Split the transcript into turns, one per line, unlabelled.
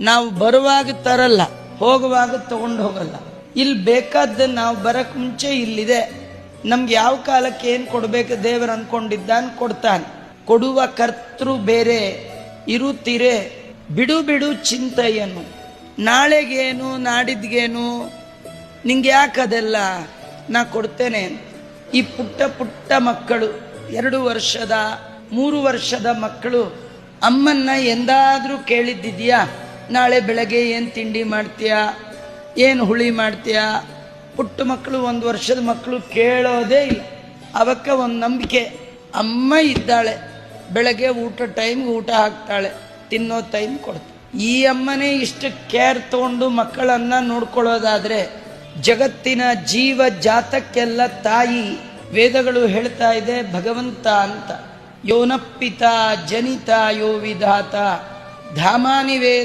ನಾವು ಬರುವಾಗ ತರಲ್ಲ, ಹೋಗುವಾಗ ತಗೊಂಡು ಹೋಗಲ್ಲ. ಇಲ್ಲಿ ಬೇಕಾದ ನಾವು ಬರಕ್ ಮುಂಚೆ ಇಲ್ಲಿದೆ. ನಮ್ಗೆ ಯಾವ ಕಾಲಕ್ಕೆ ಏನು ಕೊಡ್ಬೇಕು ದೇವರು ಅನ್ಕೊಂಡಿದ್ದಾನೆ ಕೊಡ್ತಾನೆ. ಕೊಡುವ ಕರ್ತೃ ಬೇರೆ ಇರುತ್ತೀರೆ ಬಿಡು ಬಿಡು ಚಿಂತೆಯನ್ನು. ನಾಳೆಗೇನು ನಾಡಿದ್ಗೇನು ನಿಂಗೆ ಯಾಕದೆಲ್ಲ, ನಾ ಕೊಡ್ತೇನೆ. ಈ ಪುಟ್ಟ ಪುಟ್ಟ ಮಕ್ಕಳು 2 ವರ್ಷದ 3 ವರ್ಷದ ಮಕ್ಕಳು ಅಮ್ಮನ್ನ ಎಂದಾದ್ರೂ ಕೇಳಿದ್ದಿದ್ಯಾ, ನಾಳೆ ಬೆಳಗ್ಗೆ ಏನು ತಿಂಡಿ ಮಾಡ್ತೀಯಾ, ಏನು ಹುಳಿ ಮಾಡ್ತೀಯಾ? ಪುಟ್ಟ ಮಕ್ಕಳು 1 ವರ್ಷದ ಮಕ್ಕಳು ಕೇಳೋದೇ ಇಲ್ಲ. ಅವಕ್ಕ ಒಂದು ನಂಬಿಕೆ, ಅಮ್ಮ ಇದ್ದಾಳೆ, ಬೆಳಗ್ಗೆ ಊಟ ಟೈಮ್ಗೆ ಊಟ ಹಾಕ್ತಾಳೆ, ತಿನ್ನೋ ಟೈಮ್ ಕೊಡ್ತಾಳೆ. ಈ ಅಮ್ಮನೇ ಇಷ್ಟು ಕೇರ್ ತಗೊಂಡು ಮಕ್ಕಳನ್ನ ನೋಡ್ಕೊಳ್ಳೋದಾದ್ರೆ ಜಗತ್ತಿನ ಜೀವ ಜಾತಕ್ಕೆಲ್ಲ ತಾಯಿ. ವೇದಗಳು ಹೇಳ್ತಾ ಇದೆ ಭಗವಂತ ಅಂತ, ಯೋನಪ್ಪಿತ ಜನಿತ ಯೋ ವಿಧಾತ ಧಾಮಾನಿ ವೇದ